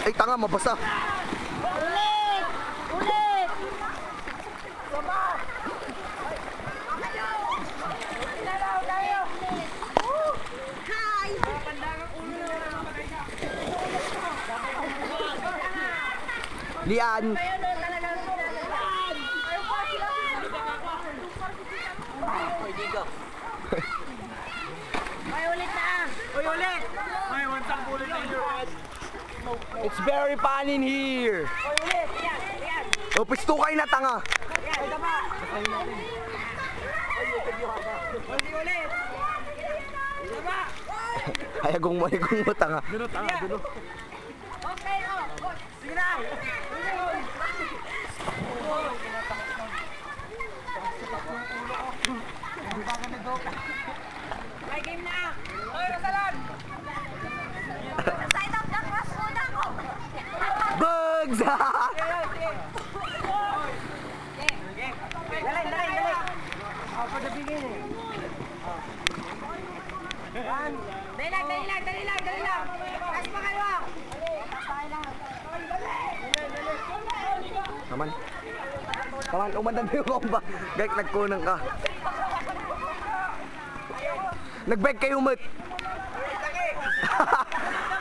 Ay, tanga, mabasa. Ulit! Ulit! Sama! Ilalaw tayo! Hi! Lian. May ulit na! Uy, ulit! May wansang bullet in your head. It's very fun in here. Uy, ulit! Yan! Yan! O, pisto kayo na, tanga. Yan! Tama! Ulit! Ulit! Tama! Hayagong mo, tanga. Duno, tanga, duno. Okay, oh! Sige na! May game na! Oy, Rosalan! Side of the cross muna ako! Bugs! Dali, dali, dali! For the beginning. Dali lang, dali lang, dali lang, dali lang! Taas pa kayo! Naman. Kaman, umandan yung komba. Gek, nagkunang ka. Nag-bike kayo, mat.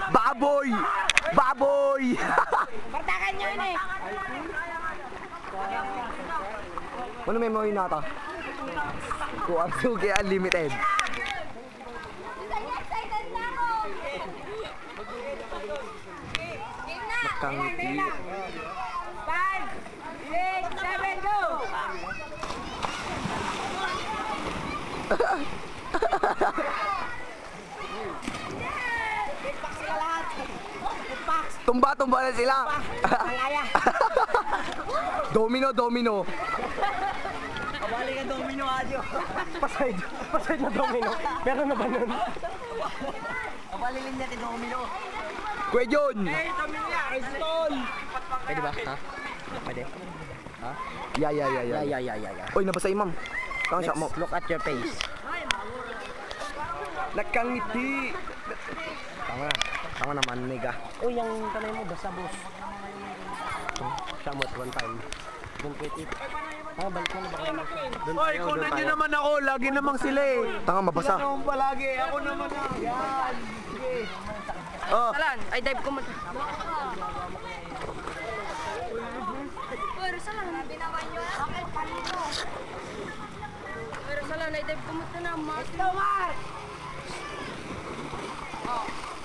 Baboy! Baboy! Partakan nyo yun eh! Ano may mga nata? Kuwag-sugi Unlimited. Excited na ako! Game na! Makangiti. 5, 6, 7, go! Big box sila lahat! Big box! Tumba-tumba na sila. Malaya! Domino, domino. Kabali ka domino, Adyo. Pasay na domino. Meron na ba nun? Kabali rin natin domino. Kuya John. Hey, Tamilya, Stone! Pwede ba? Ha? Pwede? Ha? Yeah. Uy, nabasa imam. Kang siya mo. Look at your face. Nakangiti. Tama naman, nigga. Uy, yung tanay mo, basta boss. Shamot, one time. Don't quit it. Ah, balik mo na ba kayo? Uy, kunan nyo naman ako. Lagi namang sila eh. Tanga, mabasa. Sila naman palagi. Ako naman na. Yan. Sige. Oh. Salan, ay dive ko muna. Pero salan, binawan nyo. Okay, palito. Pero salan, ay dive ko muna na. Ito, Mark!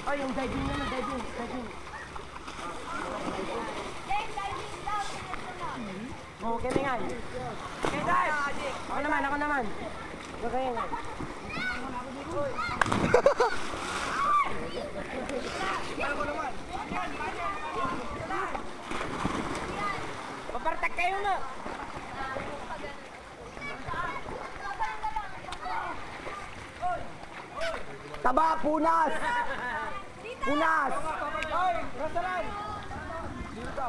Ay, yung diving na diving. Oh, okay na nga. Okay, dive! Ako naman. Okay nga. Papartak kayo na! Taba, punas! Punas! Oy, Rosalan! Dito.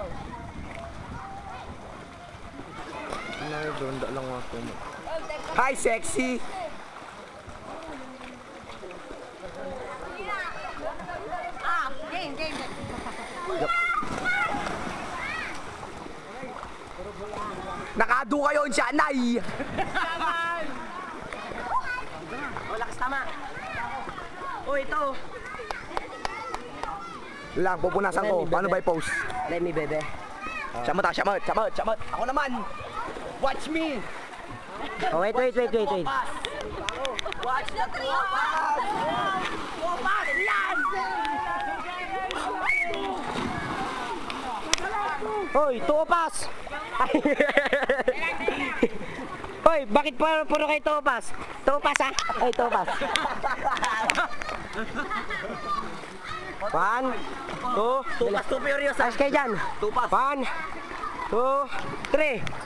Nagdunda lang ako. Hi, sexy! Game. Nakadu kayo siya, nay! Oh, lakas tama. Oh, ito. Lang, pupunasan ko. Paano ba i-post? Let me, bebe. Siyamot. Ako naman! Watch me! Oh, wait. Watch the trio! Opas! Yan! Hoy, tuopas! Hoy, bakit puro kayo tuopas? Tuopas ha? Hoy, tuopas. 1, 2, Tupas, too furious, ayos kayo dyan. 1, 2, 3.